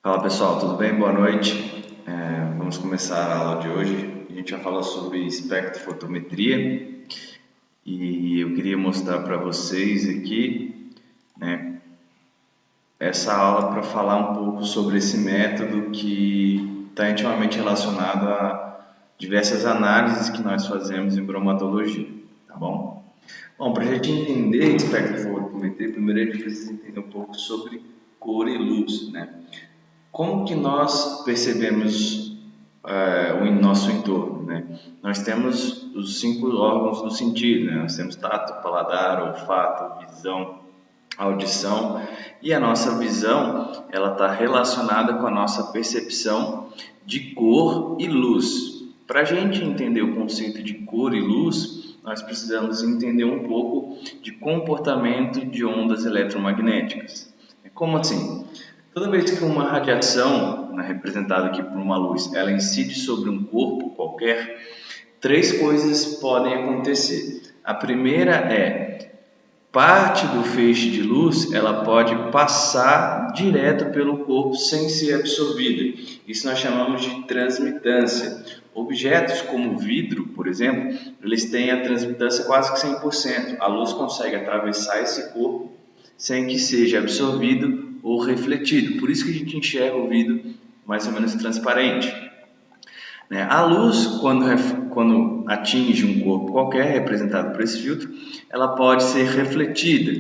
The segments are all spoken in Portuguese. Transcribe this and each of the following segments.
Fala pessoal, tudo bem? Boa noite. Vamos começar a aula de hoje. A gente vai falar sobre espectrofotometria e eu queria mostrar para vocês aqui, né, essa aula para falar um pouco sobre esse método que está intimamente relacionado a diversas análises que nós fazemos em bromatologia, tá bom? Bom, para a gente entender espectrofotometria, primeiro a gente precisa entender um pouco sobre cor e luz, né? Como que nós percebemos o nosso entorno, né? Nós temos os 5 órgãos do sentido, né? Nós temos tato, paladar, olfato, visão, audição, e a nossa visão ela está relacionada com a nossa percepção de cor e luz. Para a gente entender o conceito de cor e luz, nós precisamos entender um pouco de comportamento de ondas eletromagnéticas. Como assim? Toda vez que uma radiação, né, representada aqui por uma luz, ela incide sobre um corpo qualquer, três coisas podem acontecer. A primeira é parte do feixe de luz, ela pode passar direto pelo corpo sem ser absorvida. Isso nós chamamos de transmitância. Objetos como vidro, por exemplo, eles têm a transmitância quase que 100%. A luz consegue atravessar esse corpo sem que seja absorvido ou refletido. Por isso que a gente enxerga o vidro mais ou menos transparente. A luz, quando atinge um corpo qualquer, representado por esse filtro, ela pode ser refletida.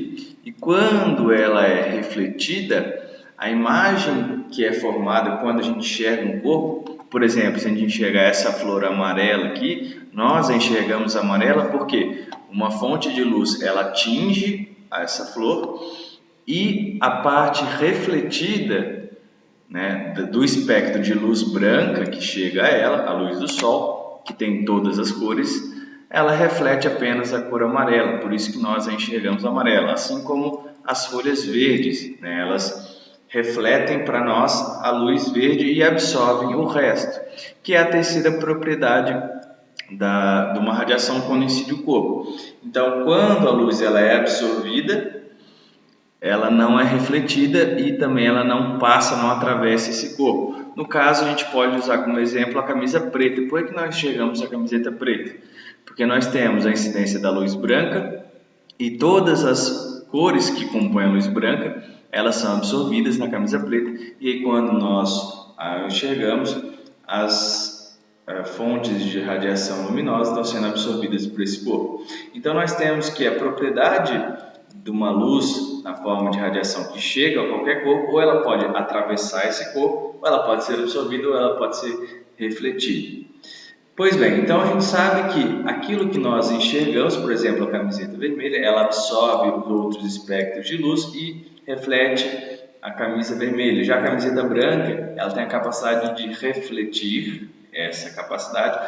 E quando ela é refletida, a imagem que é formada quando a gente enxerga um corpo, por exemplo, se a gente enxergar essa flor amarela aqui, nós a enxergamos amarela porque uma fonte de luz ela atinge essa flor e a parte refletida, né, do espectro de luz branca que chega a ela, a luz do sol, que tem todas as cores, ela reflete apenas a cor amarela, por isso que nós a enxergamos amarela, assim como as folhas verdes, né, elas refletem para nós a luz verde e absorvem o resto, que é a terceira propriedade de uma radiação quando incide o corpo. Então, quando a luz ela é absorvida, ela não é refletida e também ela não passa, não atravessa esse corpo. No caso, a gente pode usar como exemplo a camisa preta. Por que nós enxergamos a camiseta preta? Porque nós temos a incidência da luz branca e todas as cores que compõem a luz branca, elas são absorvidas na camisa preta e aí, quando nós a enxergamos, as fontes de radiação luminosa estão sendo absorvidas por esse corpo. Então, nós temos que a propriedade de uma luz na forma de radiação que chega a qualquer corpo, ou ela pode atravessar esse corpo, ou ela pode ser absorvida, ou ela pode ser refletida. Pois bem, então a gente sabe que aquilo que nós enxergamos, por exemplo, a camiseta vermelha, ela absorve os outros espectros de luz e reflete a camisa vermelha. Já a camiseta branca, ela tem a capacidade de refletir essa capacidade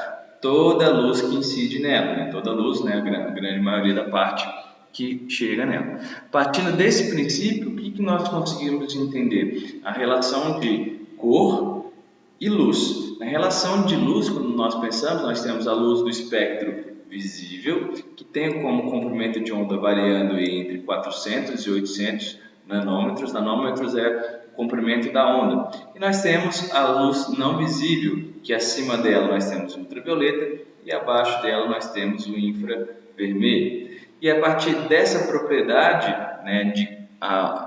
toda a luz que incide nela, né? Toda a luz, né? A grande maioria da parte que chega nela. Partindo desse princípio, o que nós conseguimos entender? A relação de cor e luz. Na relação de luz, quando nós pensamos, nós temos a luz do espectro visível, que tem como comprimento de onda variando entre 400 e 800 nanômetros. Nanômetros é o comprimento da onda. E nós temos a luz não visível, que acima dela nós temos o ultravioleta e abaixo dela nós temos o infravermelho. E a partir dessa propriedade, né,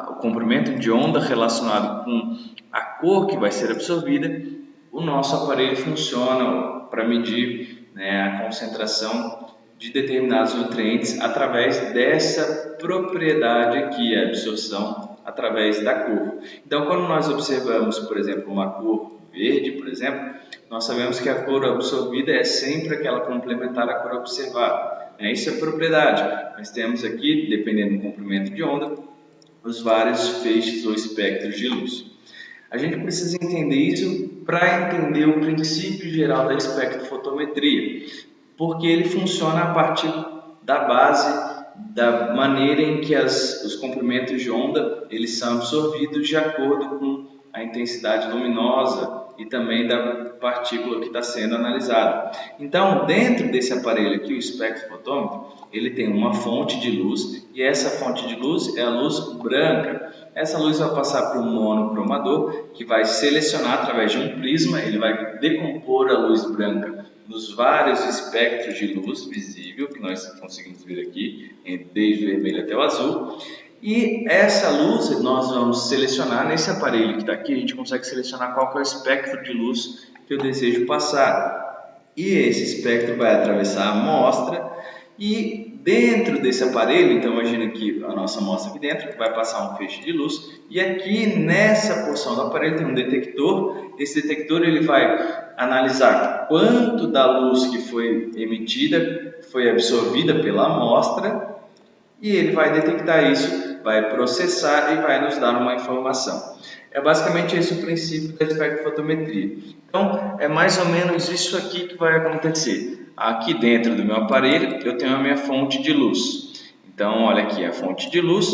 o comprimento de onda relacionado com a cor que vai ser absorvida, o nosso aparelho funciona para medir, né, a concentração de determinados nutrientes através dessa propriedade aqui, a absorção através da cor. Então, quando nós observamos, por exemplo, uma cor verde, por exemplo, nós sabemos que a cor absorvida é sempre aquela complementar à cor observada. Isso é propriedade. Nós temos aqui, dependendo do comprimento de onda, os vários feixes ou espectros de luz. A gente precisa entender isso para entender o princípio geral da espectrofotometria, porque ele funciona a partir da base da maneira em que os comprimentos de onda eles são absorvidos de acordo com a intensidade luminosa e também da partícula que está sendo analisada. Então, dentro desse aparelho aqui, o espectrofotômetro, ele tem uma fonte de luz e essa fonte de luz é a luz branca. essa luz vai passar para um monocromador, que vai selecionar através de um prisma, ele vai decompor a luz branca nos vários espectros de luz visível, que nós conseguimos ver aqui, desde o vermelho até o azul. E essa luz nós vamos selecionar nesse aparelho que está aqui, a gente consegue selecionar qual que é o espectro de luz que eu desejo passar. E esse espectro vai atravessar a amostra e dentro desse aparelho, então imagina aqui a nossa amostra aqui dentro, que vai passar um feixe de luz, e aqui nessa porção do aparelho tem um detector. Esse detector ele vai analisar quanto da luz que foi emitida foi absorvida pela amostra, e ele vai detectar isso, vai processar e vai nos dar uma informação. É basicamente esse o princípio da espectrofotometria. Então, é mais ou menos isso aqui que vai acontecer. Aqui dentro do meu aparelho, eu tenho a minha fonte de luz. Então, olha aqui a fonte de luz.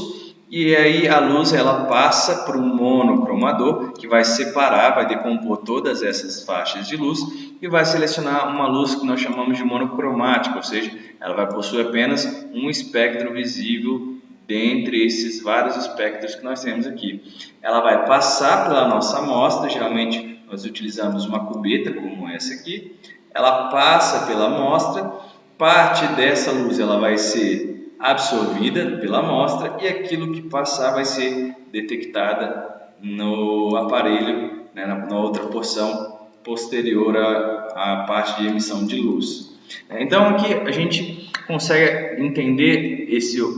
E aí a luz ela passa para um monocromador que vai separar, vai decompor todas essas faixas de luz e vai selecionar uma luz que nós chamamos de monocromática, ou seja, ela vai possuir apenas um espectro visível dentre esses vários espectros que nós temos aqui. Ela vai passar pela nossa amostra, geralmente nós utilizamos uma cubeta como essa aqui, ela passa pela amostra, parte dessa luz ela vai ser absorvida pela amostra e aquilo que passar vai ser detectada no aparelho, né, na outra porção posterior à parte de emissão de luz. Então aqui a gente consegue entender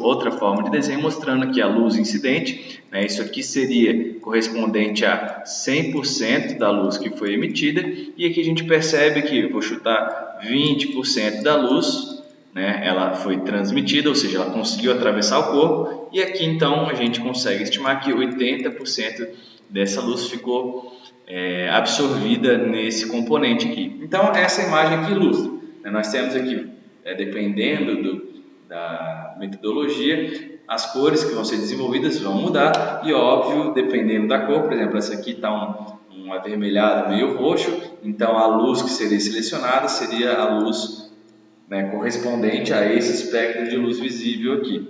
outra forma de desenho mostrando aqui a luz incidente, né, isso aqui seria correspondente a 100% da luz que foi emitida e aqui a gente percebe que, eu vou chutar 20% da luz, né, ela foi transmitida, ou seja, ela conseguiu atravessar o corpo, e aqui então a gente consegue estimar que 80% dessa luz ficou absorvida nesse componente aqui. Então essa imagem aqui ilustra, né, nós temos aqui, dependendo da metodologia, as cores que vão ser desenvolvidas vão mudar, e óbvio, dependendo da cor, por exemplo, essa aqui está um avermelhado meio roxo, então a luz que seria selecionada seria a luz, né, correspondente a esse espectro de luz visível aqui.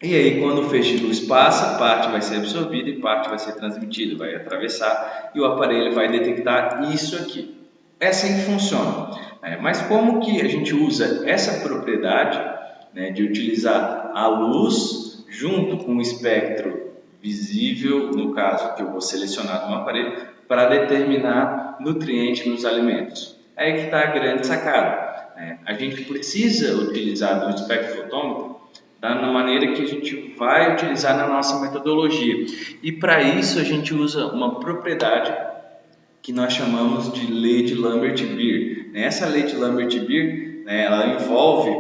E aí, quando o feixe de luz passa, parte vai ser absorvida e parte vai ser transmitida, vai atravessar e o aparelho vai detectar isso aqui. É assim que funciona. Mas como que a gente usa essa propriedade, né, de utilizar a luz junto com o espectro visível, no caso que eu vou selecionar no aparelho, para determinar nutrientes nos alimentos? É aí que está a grande sacada. A gente precisa utilizar do espectrofotômetro da maneira que a gente vai utilizar na nossa metodologia. E para isso a gente usa uma propriedade que nós chamamos de lei de Lambert-Beer. Essa lei de Lambert-Beer, ela envolve,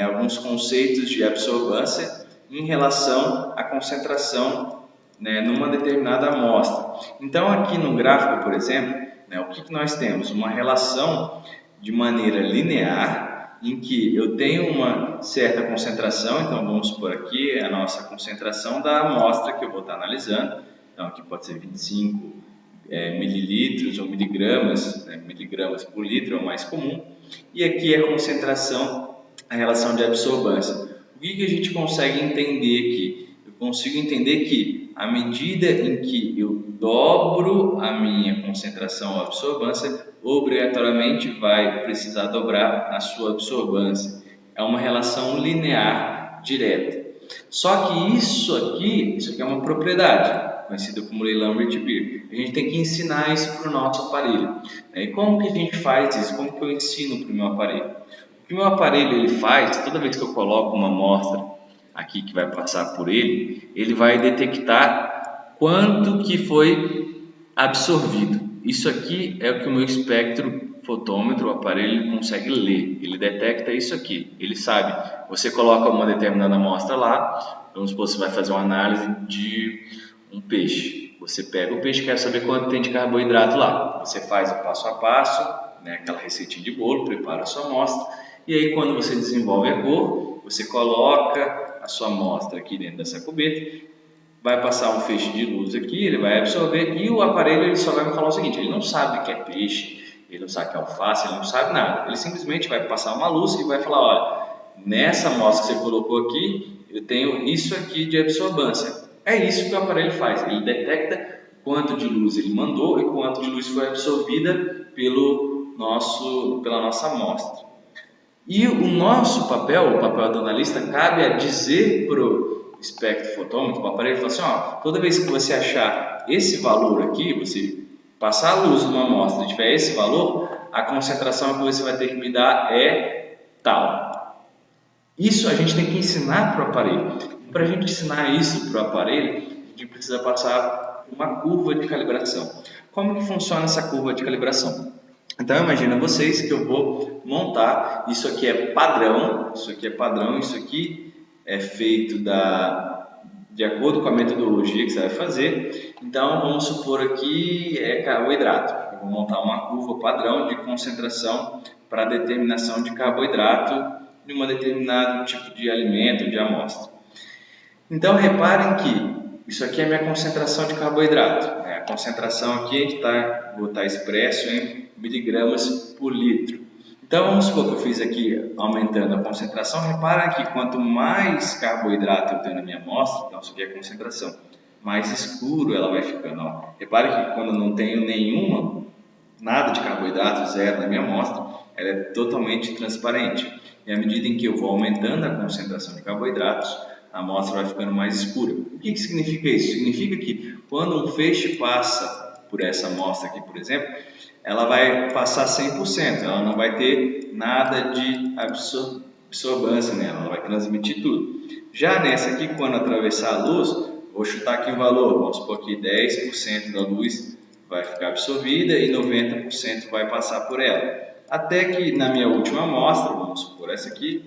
alguns conceitos de absorvância em relação à concentração, numa determinada amostra. Então aqui no gráfico, por exemplo, o que nós temos? Uma relação de maneira linear, em que eu tenho uma certa concentração, então vamos supor aqui a nossa concentração da amostra que eu vou estar analisando, então aqui pode ser 25 mililitros ou miligramas, miligramas por litro é o mais comum, e aqui a concentração, a relação de absorvância. O que a gente consegue entender aqui? Eu consigo entender que à medida em que eu dobro a minha concentração ou absorvância, obrigatoriamente vai precisar dobrar a sua absorvância. É uma relação linear direta. Só que isso aqui é uma propriedade, conhecida como lei Lambert-Beer. A gente tem que ensinar isso para o nosso aparelho. E como que a gente faz isso? Como que eu ensino para o meu aparelho? O que o meu aparelho ele faz, toda vez que eu coloco uma amostra aqui que vai passar por ele, ele vai detectar quanto que foi absorvido. Isso aqui é o que o meu espectrofotômetro, o aparelho, consegue ler. Ele detecta isso aqui. Ele sabe, você coloca uma determinada amostra lá, vamos supor, você vai fazer uma análise de um peixe. Você pega o peixe e quer saber quanto tem de carboidrato lá. Você faz o passo a passo, aquela receitinha de bolo, prepara a sua amostra. E aí quando você desenvolve a cor, você coloca a sua amostra aqui dentro dessa cubeta, vai passar um feixe de luz aqui, ele vai absorver e o aparelho ele só vai me falar o seguinte, ele não sabe o que é peixe, ele não sabe o que é alface, ele não sabe nada. Ele simplesmente vai passar uma luz e vai falar, olha, nessa amostra que você colocou aqui, eu tenho isso aqui de absorvância. É isso que o aparelho faz, ele detecta quanto de luz ele mandou e quanto de luz foi absorvida pela nossa amostra. E o nosso papel, o papel do analista, cabe a dizer para o espectrofotômetro, o aparelho, falar assim, ó, toda vez que você achar esse valor aqui, você passar a luz numa amostra e tiver esse valor, a concentração que você vai ter que me dar é tal. Isso a gente tem que ensinar para o aparelho. Para a gente ensinar isso para o aparelho, a gente precisa passar por uma curva de calibração. Como que funciona essa curva de calibração? Então imagina vocês que eu vou montar, isso aqui é padrão, isso aqui é feito de acordo com a metodologia que você vai fazer. Então vamos supor aqui é carboidrato. Eu vou montar uma curva padrão de concentração para determinação de carboidrato de um determinado tipo de alimento, de amostra. Então reparem que isso aqui é a minha concentração de carboidrato. A concentração aqui vou estar expresso em miligramas por litro. Então vamos supor que eu fiz aqui aumentando a concentração. Repara que quanto mais carboidrato eu tenho na minha amostra, então isso aqui é a concentração, mais escuro ela vai ficando. Ó. Repare que quando eu não tenho nada de carboidrato, zero na minha amostra, ela é totalmente transparente. E à medida em que eu vou aumentando a concentração de carboidratos, a amostra vai ficando mais escura. O que significa isso? Significa que quando um feixe passa por essa amostra aqui, por exemplo, ela vai passar 100%, ela não vai ter nada de absorvância nela, ela vai transmitir tudo. Já nessa aqui, quando atravessar a luz, vou chutar aqui o valor, vamos supor que 10% da luz vai ficar absorvida e 90% vai passar por ela. Até que na minha última amostra, vamos supor essa aqui,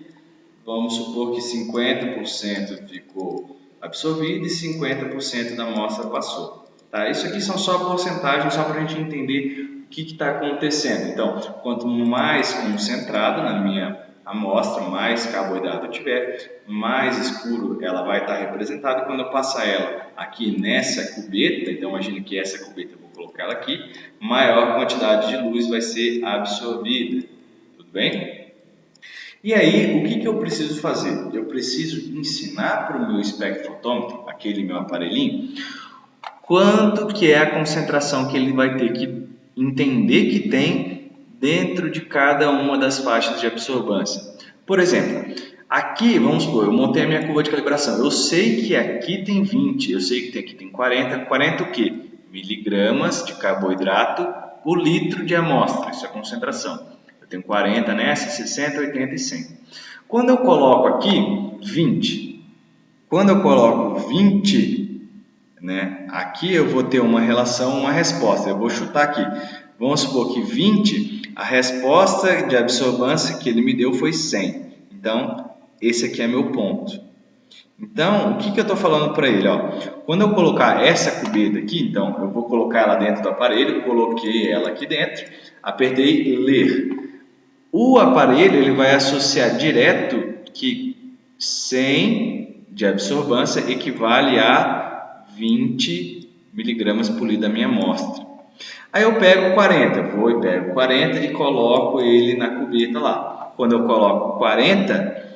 vamos supor que 50% ficou absorvido e 50% da amostra passou. Tá? Isso aqui são só porcentagens, só para a gente entender o que está acontecendo. Então, quanto mais concentrado na minha amostra, mais carboidrato eu tiver, mais escuro ela vai estar representada. E quando eu passar ela aqui nessa cubeta, então imagine que essa cubeta eu vou colocar ela aqui, maior quantidade de luz vai ser absorvida. Tudo bem? E aí, o que eu preciso fazer? Eu preciso ensinar para o meu espectrofotômetro, aquele meu aparelhinho, quanto que é a concentração que ele vai ter que entender que tem dentro de cada uma das faixas de absorvância. Por exemplo, aqui, vamos supor, eu montei a minha curva de calibração. Eu sei que aqui tem 20, eu sei que aqui tem 40. 40 o quê? Miligramas de carboidrato por litro de amostra, isso é a concentração. Eu tenho 40 nessa, 60, 80 e 100. Quando eu coloco aqui 20, quando eu coloco 20, né, aqui eu vou ter uma relação, uma resposta. Eu vou chutar aqui. Vamos supor que 20, a resposta de absorvância que ele me deu foi 100. Então, esse aqui é meu ponto. Então, o que eu estou falando para ele? Ó, quando eu colocar essa cubeta aqui, então, eu vou colocar ela dentro do aparelho, coloquei ela aqui dentro, apertei ler. O aparelho ele vai associar direto que 100 de absorvância equivale a 20 miligramas por litro da minha amostra. Aí eu pego 40, vou e pego 40 e coloco ele na cubeta lá. Quando eu coloco 40,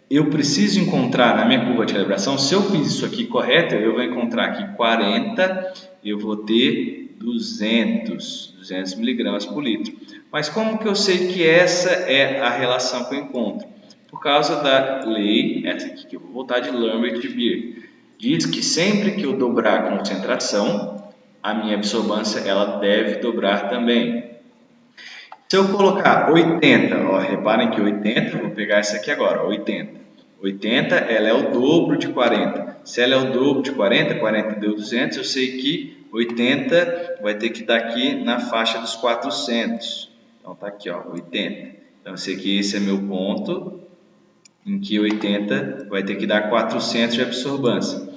eu preciso encontrar na minha curva de calibração, se eu fiz isso aqui correto, eu vou encontrar aqui 40, eu vou ter 200 miligramas por litro. Mas como que eu sei que essa é a relação que eu encontro? Por causa da lei, essa aqui que eu vou voltar de Lambert e Beer, diz que sempre que eu dobrar a concentração, a minha absorvância ela deve dobrar também. Se eu colocar 80, ó, reparem que 80, vou pegar essa aqui agora, 80. 80 ela é o dobro de 40. Se ela é o dobro de 40, 40 deu 200, eu sei que 80 vai ter que dar aqui na faixa dos 400. Então tá aqui, ó, 80. Então eu sei que esse é meu ponto em que 80 vai ter que dar 400 de absorvância.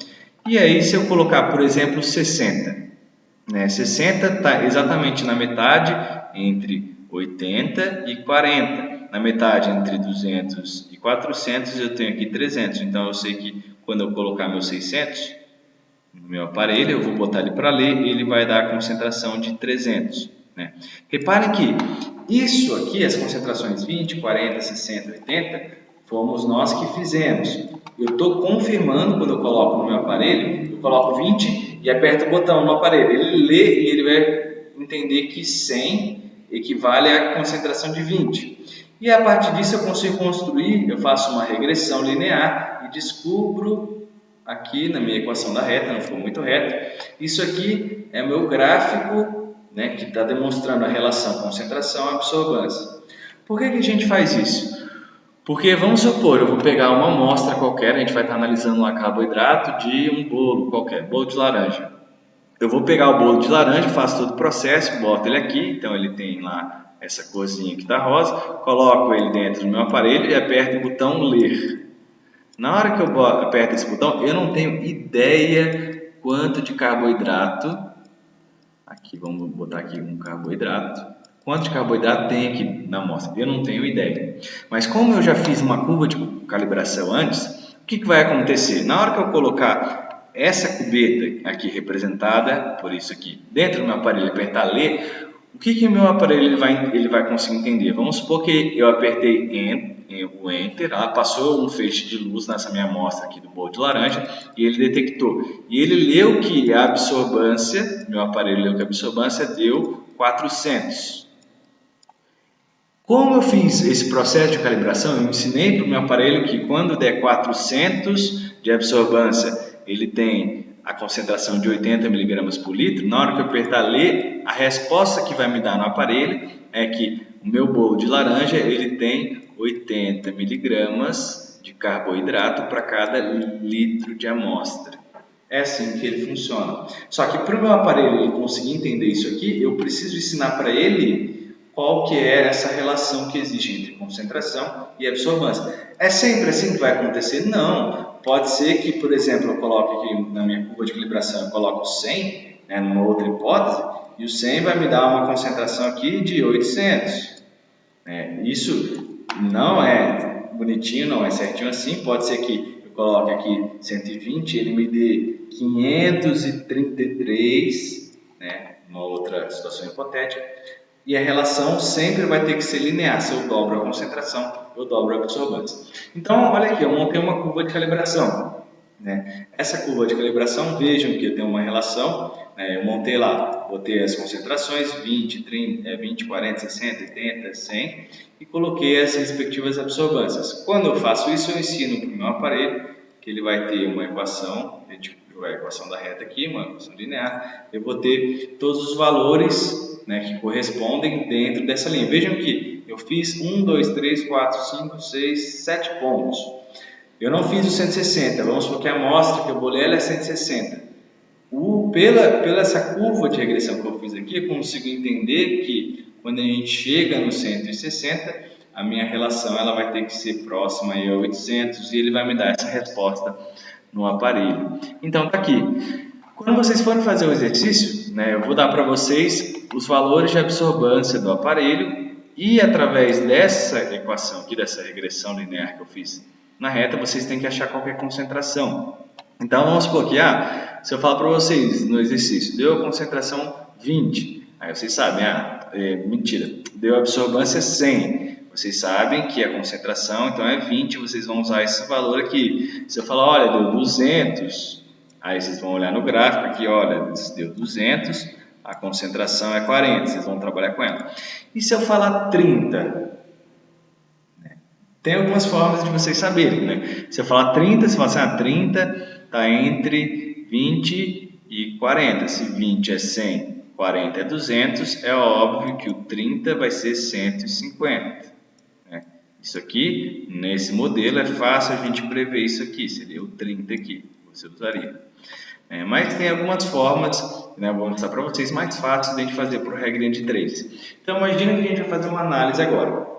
E aí se eu colocar, por exemplo, 60, né? 60 está exatamente na metade entre 80 e 40. Na metade entre 200 e 400 eu tenho aqui 300. Então eu sei que quando eu colocar meu 600 no meu aparelho, eu vou botar ele para ler e ele vai dar a concentração de 300. Né? Reparem que isso aqui, as concentrações 20, 40, 60, 80, fomos nós que fizemos. Eu estou confirmando quando eu coloco no meu aparelho, eu coloco 20 e aperto o botão no aparelho. Ele lê e ele vai entender que 100 equivale à concentração de 20. E a partir disso eu consigo construir, eu faço uma regressão linear e descubro aqui na minha equação da reta, não ficou muito reto, isso aqui é meu gráfico, né, que está demonstrando a relação concentração-absorbância. Por que a gente faz isso? Porque vamos supor, eu vou pegar uma amostra qualquer, a gente vai estar analisando um carboidrato de um bolo qualquer, bolo de laranja. Eu vou pegar o bolo de laranja, faço todo o processo, boto ele aqui, então ele tem lá essa corzinha que está rosa, coloco ele dentro do meu aparelho e aperto o botão ler. Na hora que eu aperto esse botão, eu não tenho ideia quanto de carboidrato, aqui vamos botar aqui um carboidrato, quanto de carboidrato tem aqui na amostra, eu não tenho ideia. Mas como eu já fiz uma curva de calibração antes, o que vai acontecer? Na hora que eu colocar essa cubeta aqui representada por isso aqui dentro do meu aparelho e apertar ler, o que meu aparelho ele vai conseguir entender? Vamos supor que eu apertei o Enter, passou um feixe de luz nessa minha amostra aqui do bolo de laranja e ele detectou. E ele leu que a absorbância, meu aparelho leu que a absorbância deu 400. Como eu fiz esse processo de calibração, eu ensinei para o meu aparelho que quando der 400 de absorbância, ele tem a concentração de 80 mg por litro. Na hora que eu apertar ler, a resposta que vai me dar no aparelho é que o meu bolo de laranja ele tem 80 mg de carboidrato para cada litro de amostra. É assim que ele funciona. Só que para o meu aparelho ele conseguir entender isso aqui, eu preciso ensinar para ele qual que é essa relação que existe entre concentração e absorbância. É sempre assim que vai acontecer? Não. Pode ser que, por exemplo, eu coloque aqui na minha curva de calibração, eu coloco 100, né, numa outra hipótese, e o 100 vai me dar uma concentração aqui de 800. Isso não é bonitinho, não é certinho assim. Pode ser que eu coloque aqui 120, ele me dê 533, né, uma outra situação hipotética. E a relação sempre vai ter que ser linear. Se eu dobro a concentração, eu dobro a absorbância. Então, olha aqui, eu montei uma curva de calibração. Né? Essa curva de calibração, vejam que eu tenho uma relação. Eu montei lá, botei as concentrações 20, 30, 20, 40, 60, 80, 100 e coloquei as respectivas absorbâncias. Quando eu faço isso, eu ensino para o meu aparelho que ele vai ter uma equação, a equação da reta aqui, uma equação linear. Eu vou ter todos os valores, né, que correspondem dentro dessa linha. Vejam que eu fiz 1, 2, 3, 4, 5, 6, 7 pontos. Eu não fiz o 160, vamos supor que a amostra que eu bolei ela é 160. Pela essa curva de regressão que eu fiz aqui, eu consigo entender que quando a gente chega no 160, a minha relação ela vai ter que ser próxima a 800 e ele vai me dar essa resposta no aparelho. Então tá aqui. Quando vocês forem fazer o exercício, né, eu vou dar para vocês os valores de absorbância do aparelho e através dessa equação aqui, dessa regressão linear que eu fiz na reta, vocês têm que achar qualquer concentração. Então vamos supor que, se eu falar para vocês no exercício, deu a concentração 20, aí vocês sabem, mentira, deu a absorbância 100. Vocês sabem que a concentração então é 20, vocês vão usar esse valor aqui. Se eu falar, olha, deu 200, aí vocês vão olhar no gráfico aqui, olha, deu 200, a concentração é 40, vocês vão trabalhar com ela. E se eu falar 30? Tem algumas formas de vocês saberem, né? Se eu falar 30, você fala assim, 30 está entre 20 e 40. Se 20 é 100, 40 é 200, é óbvio que o 30 vai ser 150. Né? Isso aqui, nesse modelo, é fácil a gente prever isso aqui. Seria o 30 aqui, você usaria. Mas tem algumas formas, né, vou mostrar para vocês, mais fáceis de a gente fazer por regrinha de 3. Então, imagina que a gente vai fazer uma análise agora.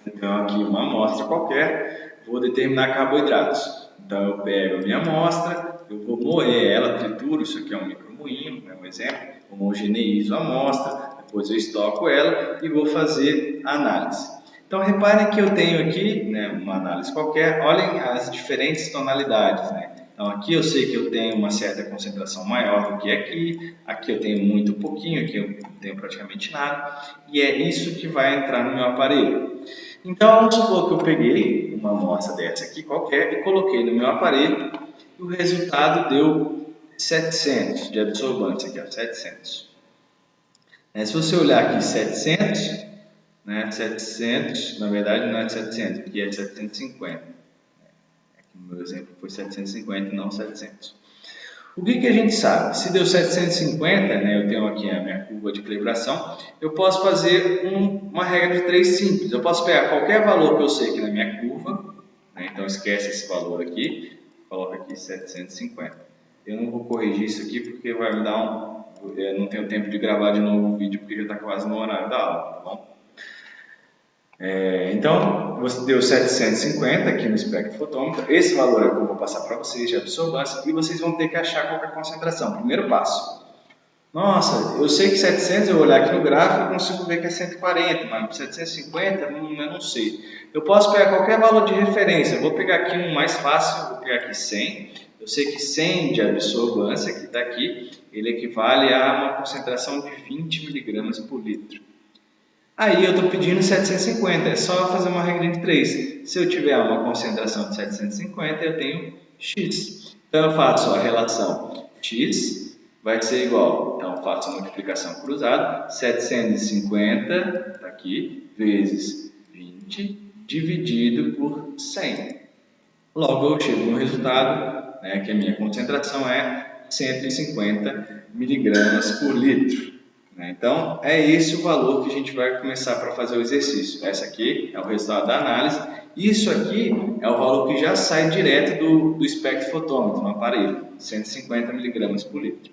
Então, aqui uma amostra qualquer, vou determinar carboidratos. Então, eu pego a minha amostra, eu vou moer ela, trituro, isso aqui é um micromoinho, é um exemplo, homogeneizo a amostra, depois eu estoco ela e vou fazer a análise. Então, reparem que eu tenho aqui, né, uma análise qualquer, olhem as diferentes tonalidades, né? Então, aqui eu sei que eu tenho uma certa concentração maior do que aqui eu tenho muito pouquinho, aqui eu não tenho praticamente nada, e é isso que vai entrar no meu aparelho. Então, vamos supor que eu peguei uma amostra dessa aqui qualquer e coloquei no meu aparelho e o resultado deu 700 de absorvância aqui, ó, 700. Se você olhar aqui 700, né, 700, na verdade não é 700, aqui é 750. Aqui no meu exemplo foi 750 e não 700. O que a gente sabe? Se deu 750, né, eu tenho aqui a minha curva de calibração, eu posso fazer uma regra de 3 simples. Eu posso pegar qualquer valor que eu sei aqui na minha curva, né, então esquece esse valor aqui, coloca aqui 750. Eu não vou corrigir isso aqui porque vai me dar eu não tenho tempo de gravar de novo o vídeo porque já está quase no horário da aula, tá bom? Então, você deu 750 aqui no espectrofotômetro. Esse valor é o que eu vou passar para vocês de absorvância e vocês vão ter que achar qual é a concentração. Primeiro passo. Nossa, eu sei que 700, eu olhar aqui no gráfico, eu consigo ver que é 140, mas 750 eu não sei. Eu posso pegar qualquer valor de referência. Eu vou pegar aqui um mais fácil, vou pegar aqui 100. Eu sei que 100 de absorvância, que está aqui, ele equivale a uma concentração de 20 miligramas por litro. Aí eu estou pedindo 750, é só fazer uma regra de 3. Se eu tiver uma concentração de 750, eu tenho X. Então eu faço a relação X vai ser igual, então eu faço a multiplicação cruzada, 750, está aqui, vezes 20, dividido por 100. Logo eu chego no resultado, né, que a minha concentração é 150 miligramas por litro. Então, é esse o valor que a gente vai começar para fazer o exercício. Essa aqui é o resultado da análise. Isso aqui é o valor que já sai direto do espectrofotômetro no aparelho, 150 miligramas por litro.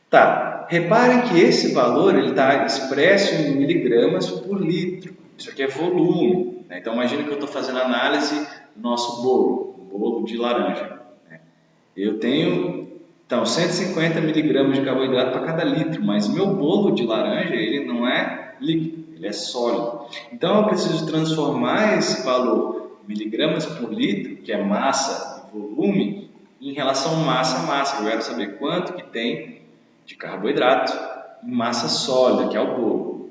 Tá, reparem que esse valor está expresso em miligramas por litro. Isso aqui é volume. Então, imagina que eu estou fazendo análise do nosso bolo de laranja. Eu tenho... Então, 150 miligramas de carboidrato para cada litro, mas meu bolo de laranja ele não é líquido, ele é sólido. Então, eu preciso transformar esse valor miligramas por litro, que é massa e volume, em relação massa-massa. Eu quero saber quanto que tem de carboidrato em massa sólida, que é o bolo.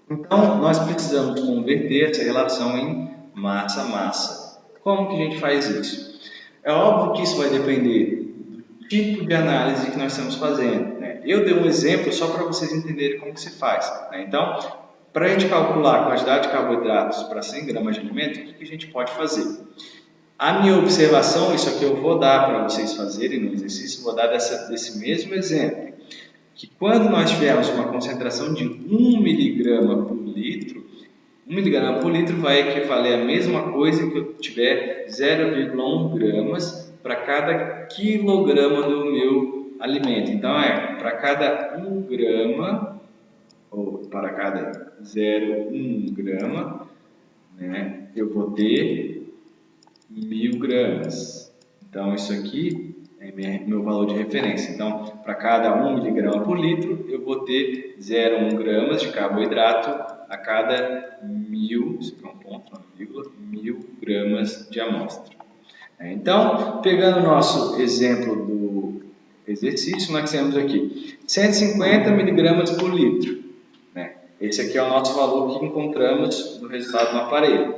Então, nós precisamos converter essa relação em massa-massa. Como que a gente faz isso? É óbvio que isso vai depender tipo de análise que nós estamos fazendo. Eu dei um exemplo só para vocês entenderem como que se faz. Então, para a gente calcular a quantidade de carboidratos para 100 gramas de alimento, o que a gente pode fazer? A minha observação, isso aqui eu vou dar para vocês fazerem no exercício, vou dar desse mesmo exemplo, que quando nós tivermos uma concentração de 1 miligrama por litro, 1 miligrama por litro vai equivaler a mesma coisa que eu tiver 0,1 gramas para cada quilograma do meu alimento. Então, para cada 1 grama, ou para cada 0,1 grama, né, eu vou ter 1000 gramas. Então, isso aqui é meu valor de referência. Então, para cada 1 miligrama por litro, eu vou ter 0,1 gramas de carboidrato a cada 1000, isso aqui é um ponto, uma vírgula, 1000 gramas de amostra. Então, pegando o nosso exemplo do exercício, nós temos aqui 150 miligramas por litro. Esse aqui é o nosso valor que encontramos no resultado no aparelho.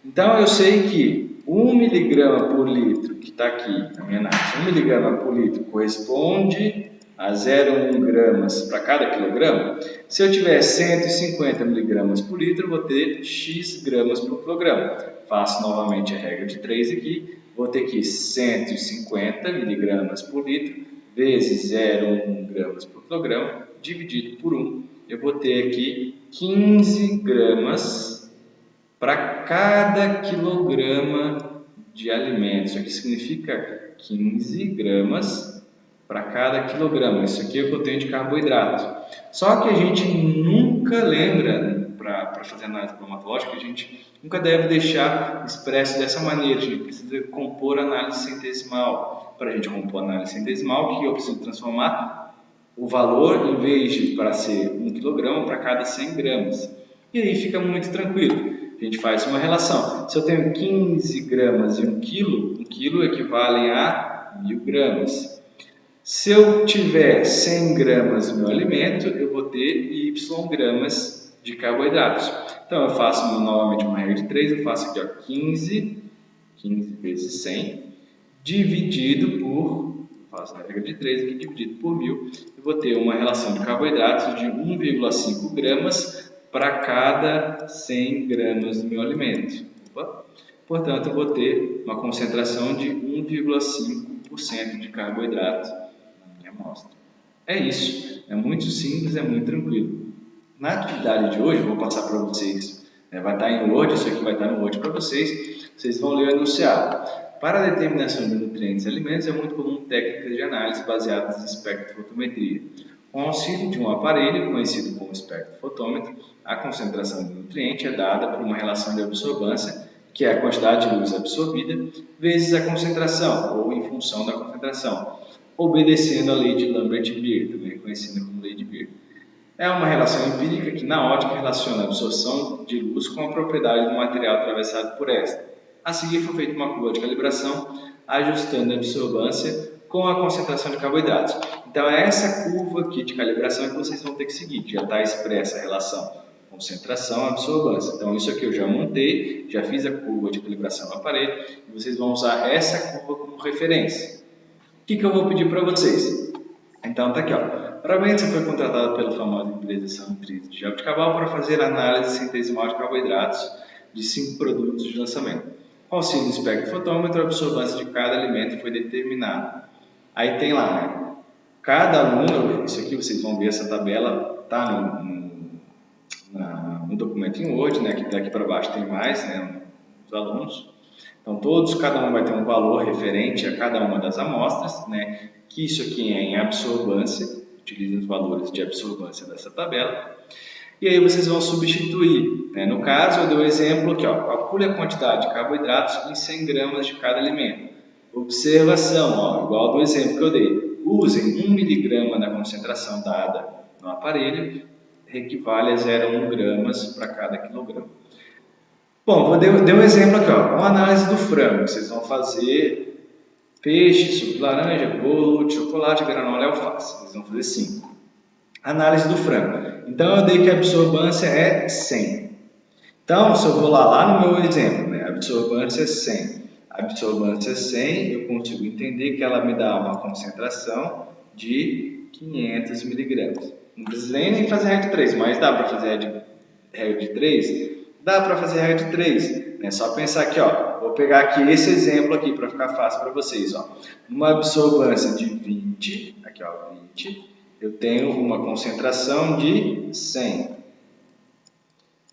Então, eu sei que 1 miligrama por litro, que está aqui na minha análise, 1 miligrama por litro corresponde a 0,1 gramas para cada quilograma. Se eu tiver 150 miligramas por litro, eu vou ter X gramas por quilograma. Faço novamente a regra de 3 aqui. Vou ter aqui 150 miligramas por litro vezes 0,1 gramas por quilograma dividido por 1. Eu vou ter aqui 15 gramas para cada quilograma de alimento. Isso aqui significa 15 gramas para cada quilograma. Isso aqui é o que eu tenho de carboidrato. Só que a gente nunca lembra, para fazer análise cromatológica, a gente nunca deve deixar expresso dessa maneira. A gente precisa compor análise centesimal. Para a gente compor análise centesimal, que eu preciso transformar o valor, em vez de para ser 1 kg, para cada 100 gramas. E aí fica muito tranquilo. A gente faz uma relação. Se eu tenho 15 gramas e 1 kg, 1 kg equivale a 1000 gramas. Se eu tiver 100 gramas no meu alimento, eu vou ter Y gramas de carboidratos. Então eu faço novamente uma regra de 3, eu faço aqui ó, 15 vezes 100 dividido por, faço a regra de 3 aqui, dividido por 1000, eu vou ter uma relação de carboidratos de 1,5 gramas para cada 100 gramas do meu alimento. Portanto, eu vou ter uma concentração de 1,5% de carboidrato na minha amostra. É isso, é muito simples, é muito tranquilo. Na atividade de hoje, eu vou passar para vocês, vai estar em Word, isso aqui vai estar no Word para vocês, vocês vão ler o enunciado. Para a determinação de nutrientes e alimentos, é muito comum técnicas de análise baseadas em espectrofotometria. Com o auxílio de um aparelho, conhecido como espectrofotômetro, a concentração de nutriente é dada por uma relação de absorvância, que é a quantidade de luz absorvida, vezes a concentração, ou em função da concentração, obedecendo a lei de Lambert-Beer, também conhecida como lei de Beer. É uma relação empírica que, na ótica, relaciona a absorção de luz com a propriedade do material atravessado por esta. A seguir, foi feita uma curva de calibração, ajustando a absorvância com a concentração de carboidratos. Então, é essa curva aqui de calibração que vocês vão ter que seguir, que já está expressa a relação concentração-absorvância. Então, isso aqui eu já montei, já fiz a curva de calibração no aparelho, e vocês vão usar essa curva como referência. O que eu vou pedir para vocês? Então, tá aqui, ó. Parabéns, você foi contratado pela famosa empresa São Nutrientes de Jabuticabal para fazer análise centesimal de carboidratos de 5 produtos de lançamento. Com auxílio do espectrofotômetro, a absorvância de cada alimento foi determinada. Aí tem lá, né? Cada aluno, isso aqui vocês vão ver, essa tabela tá no documento em Word, né? Que daqui para baixo tem mais, né? Os alunos. Então, cada um vai ter um valor referente a cada uma das amostras, né? Que isso aqui é em absorvância, utiliza os valores de absorvância dessa tabela. E aí vocês vão substituir, né? No caso, eu dei o exemplo aqui, ó, calcule a quantidade de carboidratos em 100 gramas de cada alimento. Observação, ó, igual do exemplo que eu dei. Usem 1 miligrama da concentração dada no aparelho, equivale a 0,1 gramas para cada quilograma. Bom, dei um exemplo aqui, ó, uma análise do frango. Vocês vão fazer peixe, suco de laranja, bolo, chocolate, granola e alface. Vocês vão fazer 5. Análise do frango. Então, eu dei que a absorvância é 100. Então, se eu vou lá no meu exemplo, né, a absorvância é 100. A absorvância é 100, eu consigo entender que ela me dá uma concentração de 500 miligramas. Não precisa nem fazer regra de 3, mas dá para fazer regra de 3? Dá para fazer regra de 3. É só pensar aqui, ó. Vou pegar aqui esse exemplo aqui para ficar fácil para vocês, ó. Uma absorvância de 20, aqui ó, 20, eu tenho uma concentração de 100.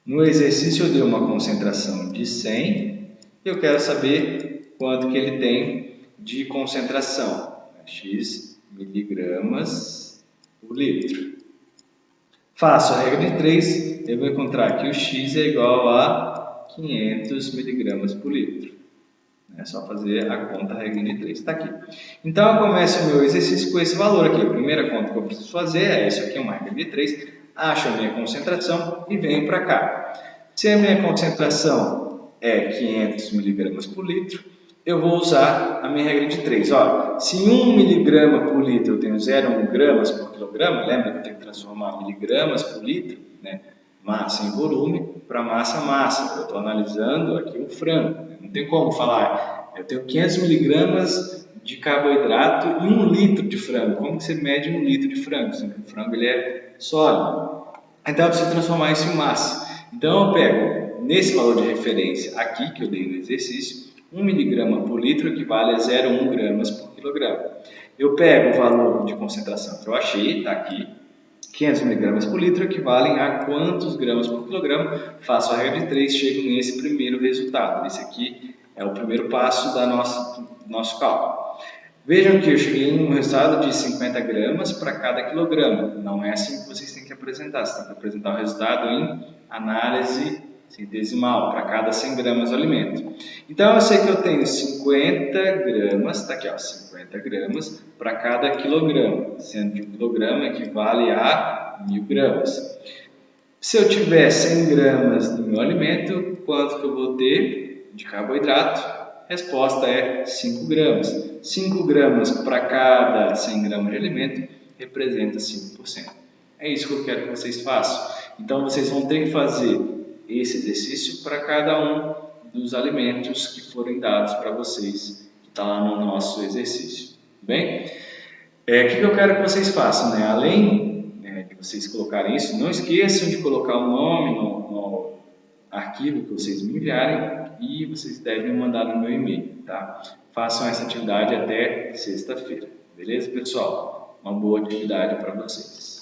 No exercício eu dei uma concentração de 100, eu quero saber quanto que ele tem de concentração, x miligramas por litro. Faço a regra de 3, eu vou encontrar que o x é igual a 500 miligramas por litro. É só fazer a conta, a regra de 3 está aqui. Então, eu começo o meu exercício com esse valor aqui. A primeira conta que eu preciso fazer é isso aqui, uma regra de 3. Acho a minha concentração e venho para cá. Se a minha concentração é 500 miligramas por litro, eu vou usar a minha regra de 3. Ó, se 1 miligrama por litro eu tenho 0,1 gramas por quilograma, lembra que eu tenho que transformar miligramas por litro, né? Massa em volume, para massa. Eu estou analisando aqui o frango. Não tem como falar, eu tenho 500 miligramas de carboidrato e 1 litro de frango. Como que você mede 1 litro de frango? O frango ele é sólido. Então eu preciso transformar isso em massa. Então eu pego, nesse valor de referência aqui que eu dei no exercício, 1 miligrama por litro equivale a 0,1 gramas por quilograma. Eu pego o valor de concentração que eu achei, está aqui, 500 miligramas por litro equivalem a quantos gramas por quilograma? Faço a regra de 3, chego nesse primeiro resultado. Esse aqui é o primeiro passo do nosso cálculo. Vejam que eu cheguei em um resultado de 50 gramas para cada quilograma. Não é assim que vocês têm que apresentar. Você tem que apresentar o resultado em análise centesimal, para cada 100 gramas do alimento. Então, eu sei que eu tenho 50 gramas, está aqui, ó, 50 gramas para cada quilograma, sendo que um quilograma equivale a 1000 gramas. Se eu tiver 100 gramas do meu alimento, quanto que eu vou ter de carboidrato? Resposta é 5 gramas. 5 gramas para cada 100 gramas de alimento representa 5%. É isso que eu quero que vocês façam. Então, vocês vão ter que fazer esse exercício para cada um dos alimentos que forem dados para vocês, que está lá no nosso exercício. Bem? O que eu quero que vocês façam, né? Além de vocês colocarem isso, não esqueçam de colocar o nome no arquivo que vocês me enviarem e vocês devem mandar no meu e-mail, tá? Façam essa atividade até sexta-feira, beleza, pessoal? Uma boa atividade para vocês.